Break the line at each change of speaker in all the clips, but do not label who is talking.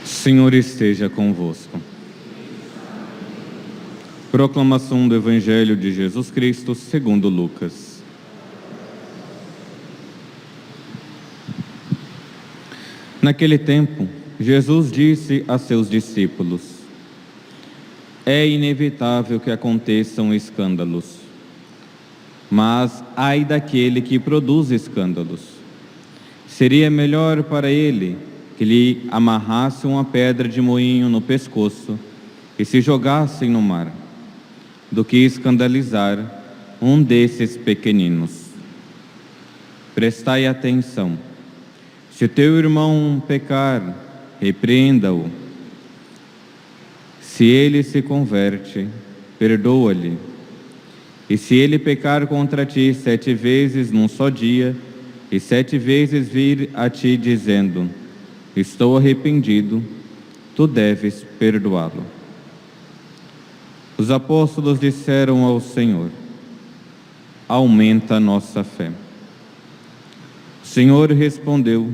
Senhor esteja convosco. Proclamação do Evangelho de Jesus Cristo segundo Lucas. Naquele tempo, Jesus disse a seus discípulos: é inevitável que aconteçam escândalos, mas ai daquele que produz escândalos. Seria melhor para ele que lhe amarrasse uma pedra de moinho no pescoço e se jogassem no mar, do que escandalizar um desses pequeninos. Prestai atenção. Se teu irmão pecar, repreenda-o. Se ele se converte, perdoa-lhe. E se ele pecar contra ti 7 vezes num só dia, e 7 vezes vir a ti dizendo: estou arrependido, tu deves perdoá-lo. Os apóstolos disseram ao Senhor: aumenta a nossa fé. O Senhor respondeu: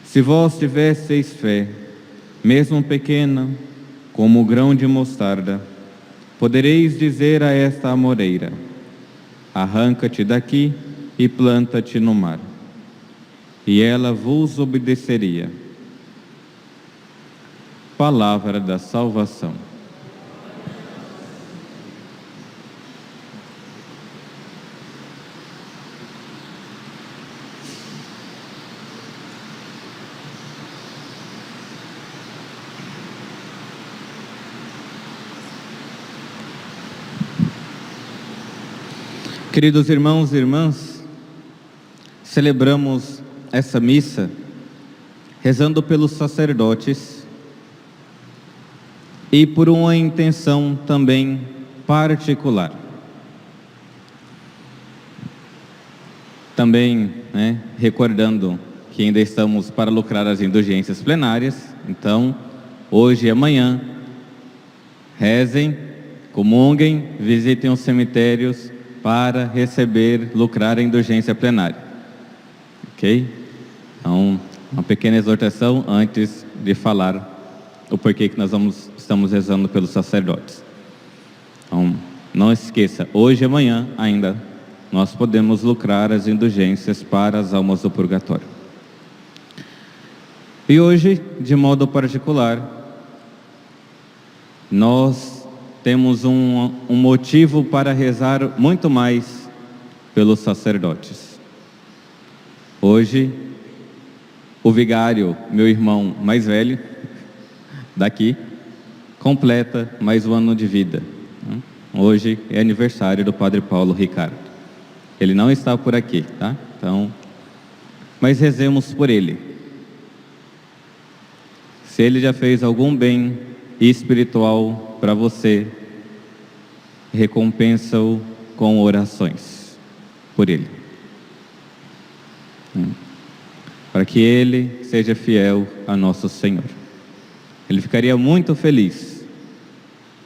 se vós tivesseis fé, mesmo pequena, como o grão de mostarda, podereis dizer a esta amoreira: arranca-te daqui e planta-te no mar, e ela vos obedeceria. Palavra da salvação. Queridos irmãos e irmãs, celebramos essa missa rezando pelos sacerdotes e por uma intenção também particular. Também, recordando que ainda estamos para lucrar as indulgências plenárias, então, hoje e amanhã, rezem, comunguem, visitem os cemitérios para receber, lucrar a indulgência plenária. Ok? Então, uma pequena exortação antes de falar o porquê que nós estamos rezando pelos sacerdotes. Então, não esqueça, hoje e amanhã ainda nós podemos lucrar as indulgências para as almas do purgatório. E hoje, de modo particular, nós temos um motivo para rezar muito mais pelos sacerdotes. Hoje, o vigário, meu irmão mais velho, daqui, completa mais um ano de vida. Hoje é aniversário do Padre Paulo Ricardo. Ele não está por aqui, tá? Então, mas rezemos por ele. Se ele já fez algum bem espiritual para você, recompensa-o com orações por ele. Para que ele seja fiel a nosso Senhor. Ele ficaria muito feliz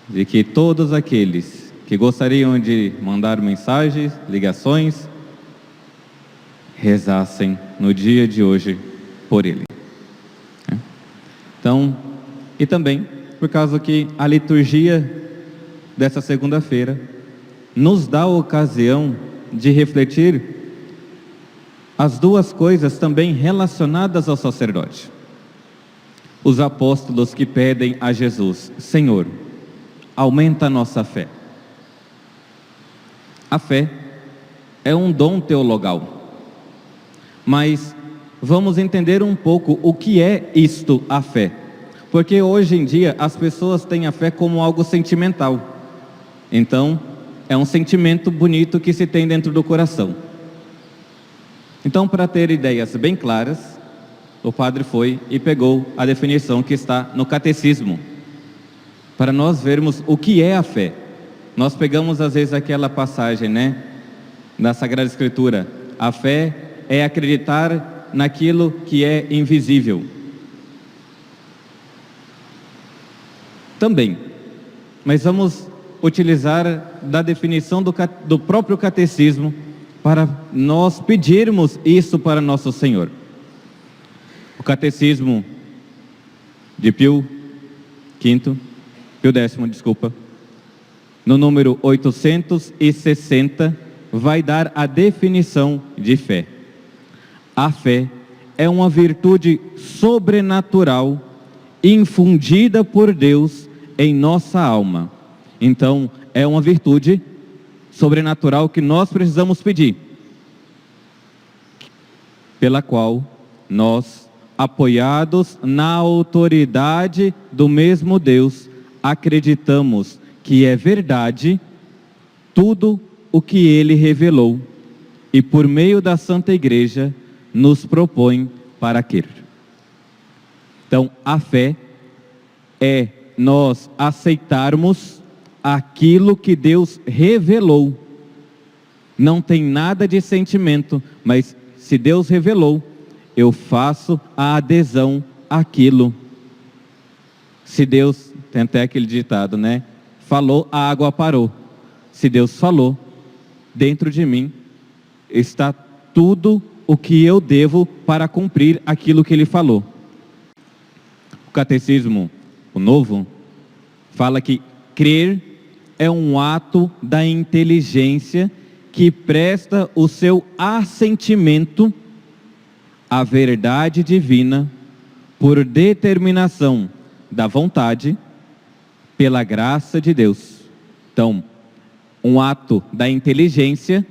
de que todos aqueles que gostariam de mandar mensagens, ligações, rezassem no dia de hoje por ele. Então, e também por causa que a liturgia dessa segunda-feira nos dá a ocasião de refletir as duas coisas também relacionadas ao sacerdote. Os apóstolos que pedem a Jesus: Senhor, aumenta a nossa fé. A fé é um dom teologal, mas vamos entender um pouco o que é isto, a fé. Porque hoje em dia as pessoas têm a fé como algo sentimental. Então, é um sentimento bonito que se tem dentro do coração. Então, para ter ideias bem claras, o padre foi e pegou a definição que está no catecismo, para nós vermos o que é a fé. Nós pegamos às vezes aquela passagem, da Sagrada Escritura: a fé é acreditar naquilo que é invisível. Também. Mas vamos utilizar da definição do próprio catecismo para nós pedirmos isso para nosso Senhor. O catecismo de Pio X, no número 860, vai dar a definição de fé. A fé é uma virtude sobrenatural infundida por Deus em nossa alma. Então, é uma virtude sobrenatural que nós precisamos pedir, pela qual nós, apoiados na autoridade do mesmo Deus, acreditamos que é verdade tudo o que Ele revelou e por meio da Santa Igreja nos propõe para crer. Então, a fé é nós aceitarmos aquilo que Deus revelou. Não tem nada de sentimento, mas se Deus revelou, eu faço a adesão àquilo. Se Deus, tem até aquele ditado, né? Falou, a água parou. Se Deus falou, dentro de mim está tudo o que eu devo para cumprir aquilo que Ele falou. O Catecismo, o Novo, fala que crer é um ato da inteligência que presta o seu assentimento à verdade divina por determinação da vontade, pela graça de Deus. Então, um ato da inteligência,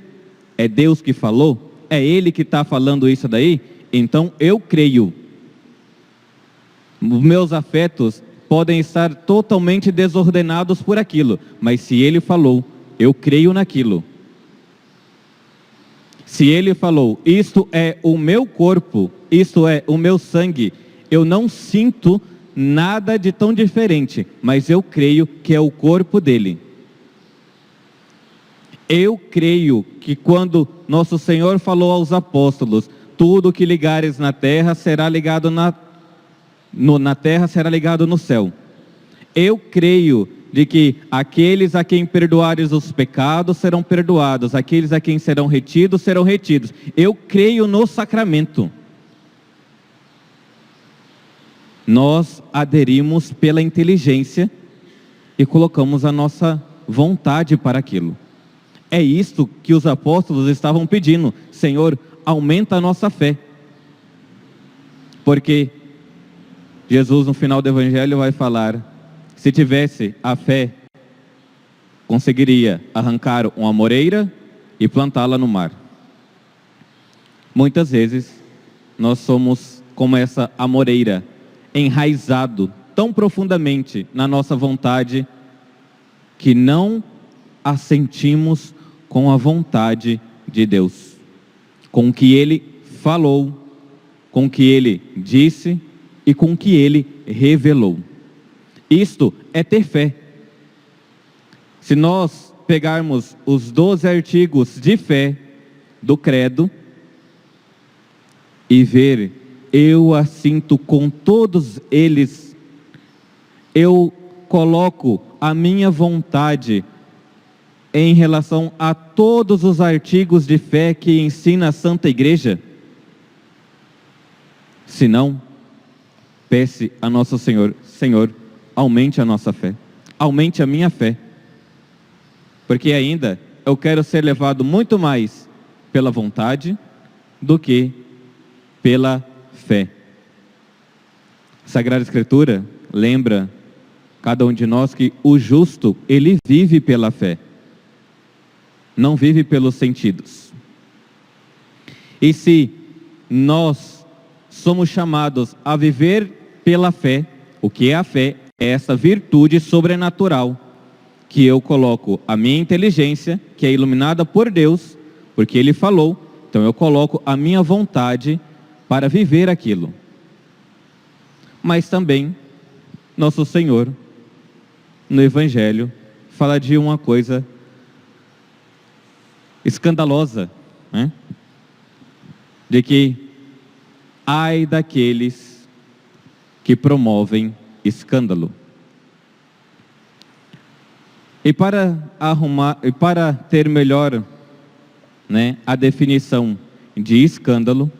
é Deus que falou, é Ele que está falando isso daí, então eu creio. Os meus afetos podem estar totalmente desordenados por aquilo, mas se Ele falou, eu creio naquilo. Se Ele falou, isto é o meu corpo, isto é o meu sangue, eu não sinto nada de tão diferente, mas eu creio que é o corpo dele. Eu creio que quando nosso Senhor falou aos apóstolos, tudo que ligares na terra será ligado na terra, será ligado no céu. Eu creio de que aqueles a quem perdoares os pecados serão perdoados, aqueles a quem serão retidos, serão retidos. Eu creio no sacramento. Nós aderimos pela inteligência e colocamos a nossa vontade para aquilo. É isto que os apóstolos estavam pedindo: Senhor, aumenta a nossa fé. Porque Jesus no final do Evangelho vai falar, se tivesse a fé, conseguiria arrancar uma moreira e plantá-la no mar. Muitas vezes nós somos como essa amoreira, enraizado tão profundamente na nossa vontade, que não assentimos com a vontade de Deus, com o que Ele falou, com o que Ele disse e com o que Ele revelou. Isto é ter fé. Se nós pegarmos os 12 artigos de fé do credo e ver, eu assinto com todos eles, eu coloco a minha vontade em relação a todos os artigos de fé que ensina a Santa Igreja. Se não, peça a nosso Senhor, Senhor, aumente a nossa fé, aumente a minha fé, porque ainda eu quero ser levado muito mais pela vontade do que pela fé. A Sagrada Escritura lembra cada um de nós que o justo, ele vive pela fé, não vive pelos sentidos. E se nós somos chamados a viver pela fé, o que é a fé? É essa virtude sobrenatural, que eu coloco a minha inteligência, que é iluminada por Deus, porque Ele falou, então eu coloco a minha vontade para viver aquilo. Mas também, nosso Senhor, no Evangelho, fala de uma coisa escandalosa, né? De que ai daqueles que promovem escândalo. E para ter melhor, né, a definição de escândalo,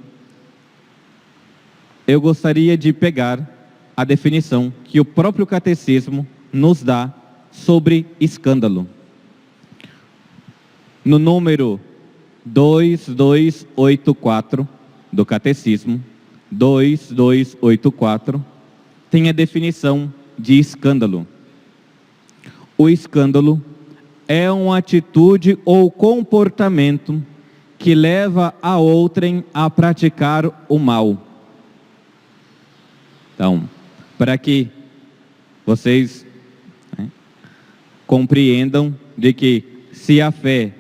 eu gostaria de pegar a definição que o próprio catecismo nos dá sobre escândalo. No número 2284 do catecismo, 2284, tem a definição de escândalo. O escândalo é uma atitude ou comportamento que leva a outrem a praticar o mal. Então, para que vocês, né, compreendam de que se a fé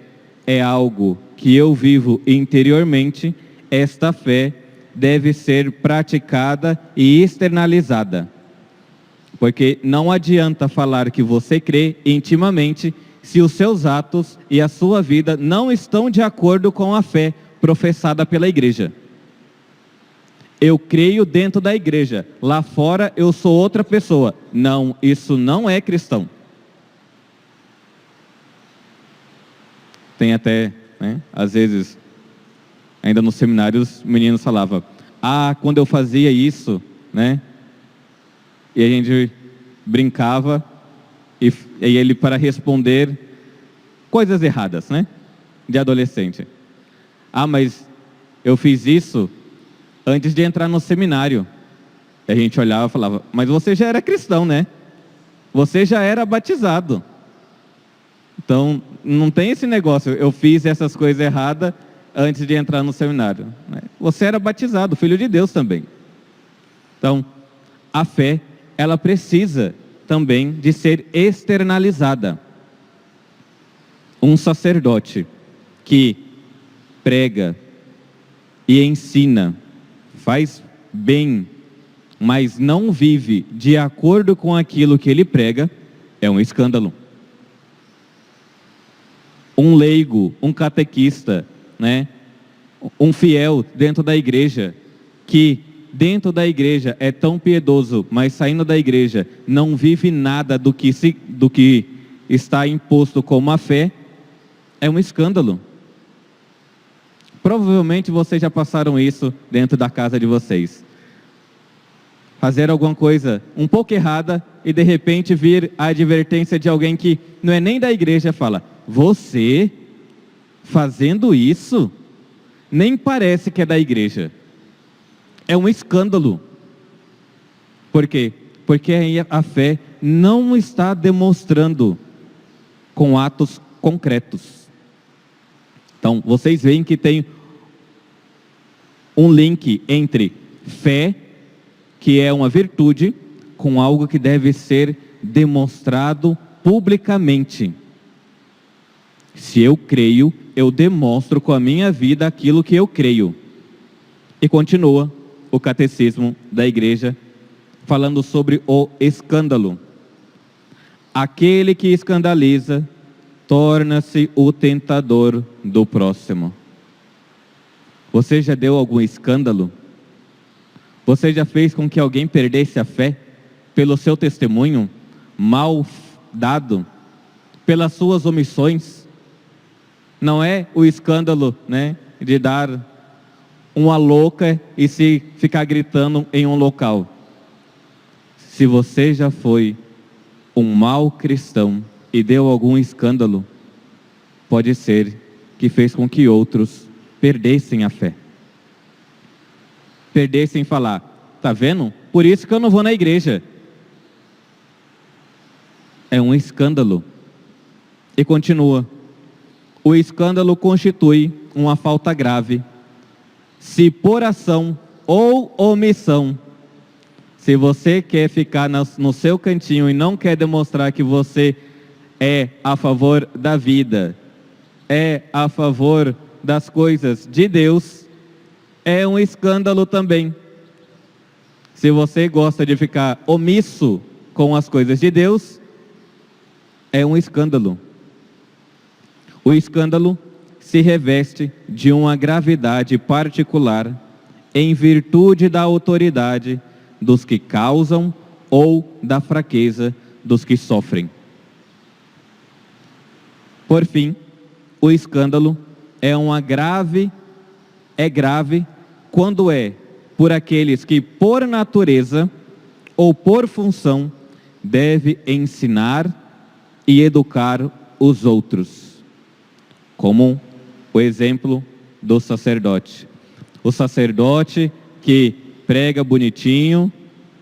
é algo que eu vivo interiormente, esta fé deve ser praticada e externalizada. Porque não adianta falar que você crê intimamente se os seus atos e a sua vida não estão de acordo com a fé professada pela igreja. Eu creio dentro da igreja, lá fora eu sou outra pessoa. Não, isso não é cristão. Tem até, né, às vezes, ainda nos seminários, os meninos falavam, quando eu fazia isso, né, e a gente brincava, e ele para responder coisas erradas, né, de adolescente. Mas eu fiz isso antes de entrar no seminário. E a gente olhava e falava, mas você já era cristão, né? Você já era batizado. Então, não tem esse negócio, eu fiz essas coisas erradas antes de entrar no seminário. Você era batizado, filho de Deus também. Então, a fé, ela precisa também de ser externalizada. Um sacerdote que prega e ensina, faz bem, mas não vive de acordo com aquilo que ele prega, é um escândalo. Um leigo, um catequista, né, um fiel dentro da igreja, que dentro da igreja é tão piedoso, mas saindo da igreja não vive nada do que está imposto como a fé, é um escândalo. Provavelmente vocês já passaram isso dentro da casa de vocês. Fazer alguma coisa um pouco errada e de repente vir a advertência de alguém que não é nem da igreja, fala, você fazendo isso, nem parece que é da igreja. É um escândalo. Por quê? Porque a fé não está demonstrando com atos concretos. Então, vocês veem que tem um link entre fé, que é uma virtude, com algo que deve ser demonstrado publicamente. Se eu creio, eu demonstro com a minha vida aquilo que eu creio. E continua o catecismo da igreja, falando sobre o escândalo. Aquele que escandaliza, torna-se o tentador do próximo. Você já deu algum escândalo? Você já fez com que alguém perdesse a fé pelo seu testemunho mal dado, pelas suas omissões? Não é o escândalo, né, de dar uma louca e se ficar gritando em um local. Se você já foi um mau cristão e deu algum escândalo, pode ser que fez com que outros perdessem a fé. Perdessem falar, tá vendo? Por isso que eu não vou na igreja. É um escândalo. E continua. O escândalo constitui uma falta grave, se por ação ou omissão. Se você quer ficar no seu cantinho e não quer demonstrar que você é a favor da vida, é a favor das coisas de Deus, é um escândalo também. Se você gosta de ficar omisso com as coisas de Deus, é um escândalo. O escândalo se reveste de uma gravidade particular em virtude da autoridade dos que causam ou da fraqueza dos que sofrem. Por fim, o escândalo é grave quando é por aqueles que, por natureza ou por função, deve ensinar e educar os outros. Como o exemplo do sacerdote. O sacerdote que prega bonitinho,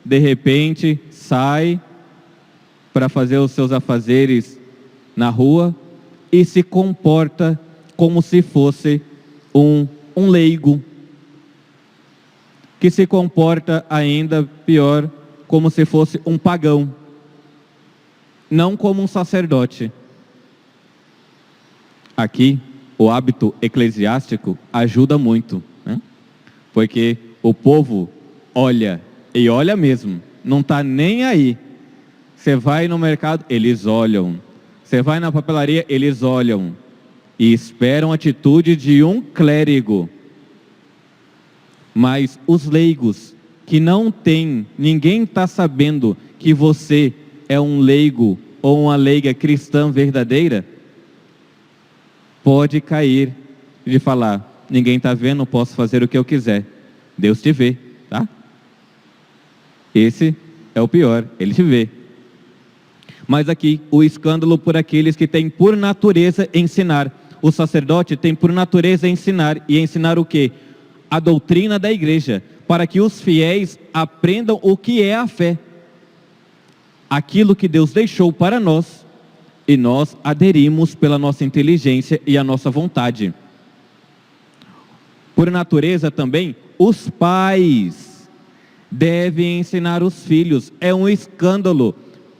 de repente sai para fazer os seus afazeres na rua e se comporta como se fosse um leigo, que se comporta ainda pior, como se fosse um pagão, não como um sacerdote. Aqui, o hábito eclesiástico ajuda muito, né? Porque o povo olha, e olha mesmo, não está nem aí. Você vai no mercado, eles olham. Você vai na papelaria, eles olham. E esperam a atitude de um clérigo. Mas os leigos, que não tem, ninguém está sabendo que você é um leigo ou uma leiga cristã verdadeira, pode cair de falar, ninguém está vendo, posso fazer o que eu quiser. Deus te vê, tá? Esse é o pior, ele te vê. Mas aqui, o escândalo por aqueles que têm por natureza ensinar. O sacerdote tem por natureza ensinar. E ensinar o quê? A doutrina da igreja, para que os fiéis aprendam o que é a fé. Aquilo que Deus deixou para nós, e nós aderimos pela nossa inteligência e a nossa vontade. Por natureza também, os pais devem ensinar os filhos. É um escândalo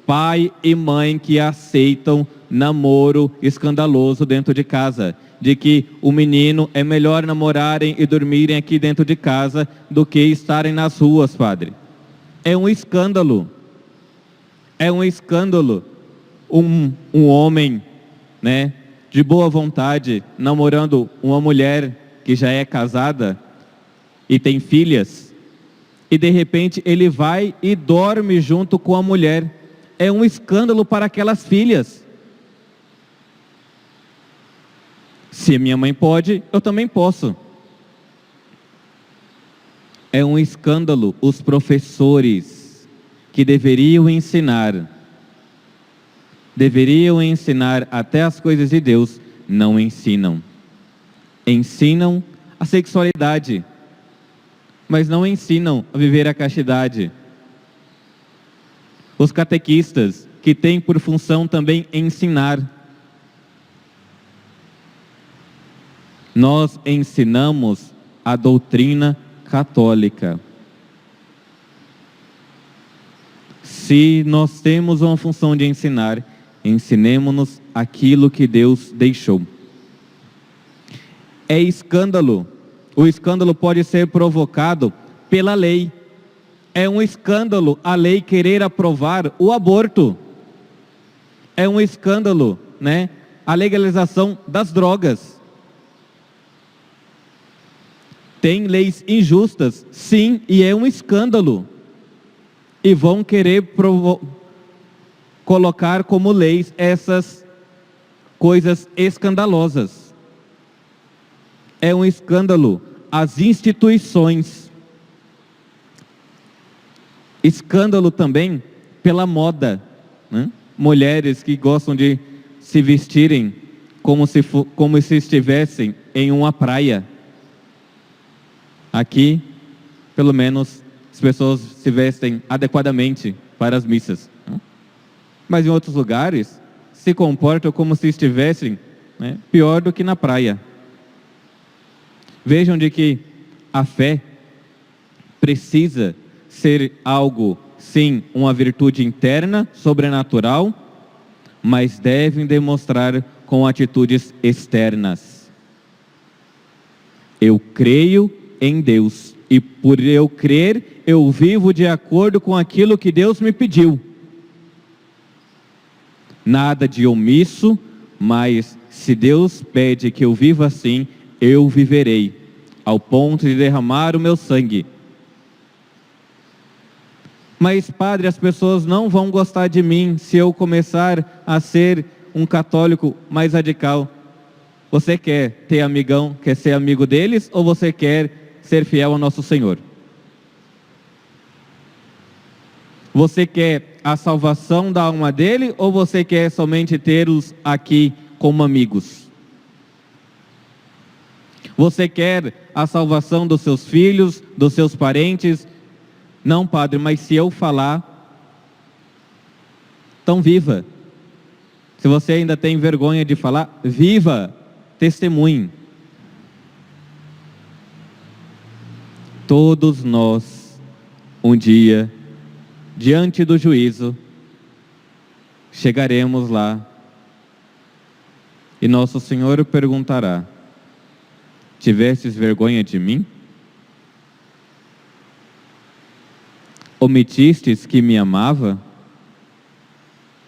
pai e mãe que aceitam namoro escandaloso dentro de casa, de que o menino é melhor namorarem e dormirem aqui dentro de casa do que estarem nas ruas, padre. É um escândalo. É um escândalo um homem, né, de boa vontade, namorando uma mulher que já é casada e tem filhas, e de repente ele vai e dorme junto com a mulher. É um escândalo para aquelas filhas. Se minha mãe pode, eu também posso. É um escândalo os professores que deveriam ensinar até as coisas de Deus, não ensinam. Ensinam a sexualidade, mas não ensinam a viver a castidade. Os catequistas, que têm por função também ensinar. Nós ensinamos a doutrina católica. Se nós temos uma função de ensinar, ensinemo-nos aquilo que Deus deixou. É escândalo. O escândalo pode ser provocado pela lei. É um escândalo a lei querer aprovar o aborto. É um escândalo, né, a legalização das drogas. Tem leis injustas, sim, e é um escândalo. E vão querer colocar como leis essas coisas escandalosas. É um escândalo as instituições. Escândalo também pela moda, né? Mulheres que gostam de se vestirem como se estivessem em uma praia. Aqui, pelo menos, as pessoas se vestem adequadamente para as missas, né? Mas em outros lugares se comportam como se estivessem, né, pior do que na praia. Vejam de que a fé precisa ser algo, sim, uma virtude interna, sobrenatural, mas devem demonstrar com atitudes externas. Eu creio em Deus, e por eu crer, eu vivo de acordo com aquilo que Deus me pediu. Nada de omisso, mas se Deus pede que eu viva assim, eu viverei, ao ponto de derramar o meu sangue. Mas, padre, as pessoas não vão gostar de mim se eu começar a ser um católico mais radical, você quer ter amigão, quer ser amigo deles, ou você quer ser fiel ao nosso Senhor? Você quer a salvação da alma dele, ou você quer somente tê-los aqui como amigos? Você quer a salvação dos seus filhos, dos seus parentes? Não, padre, mas se eu falar, então viva. Se você ainda tem vergonha de falar, viva, testemunhe. Todos nós, um dia, diante do juízo, chegaremos lá e nosso Senhor perguntará: tivestes vergonha de mim? Omitistes que me amava?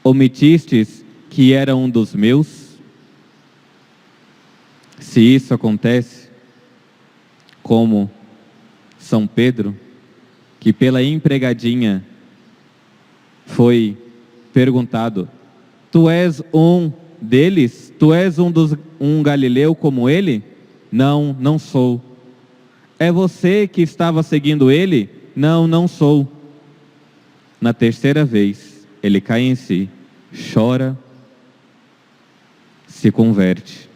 Omitistes que era um dos meus? Se isso acontece, como São Pedro, que pela empregadinha foi perguntado: tu és um deles? Tu és um galileu como ele? Não, não sou. É você que estava seguindo ele? Não, não sou. Na terceira vez, ele cai em si, chora, se converte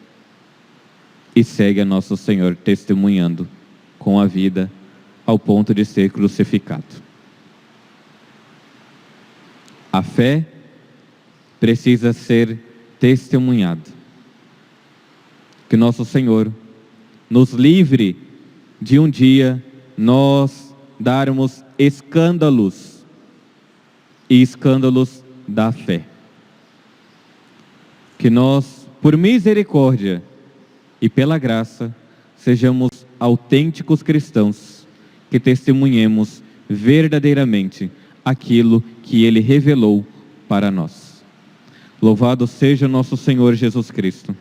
e segue a nosso Senhor, testemunhando com a vida ao ponto de ser crucificado. A fé precisa ser testemunhada. Que nosso Senhor nos livre de um dia nós darmos escândalos e escândalos da fé. Que nós, por misericórdia e pela graça, sejamos autênticos cristãos, que testemunhemos verdadeiramente aquilo que Ele revelou para nós. Louvado seja nosso Senhor Jesus Cristo.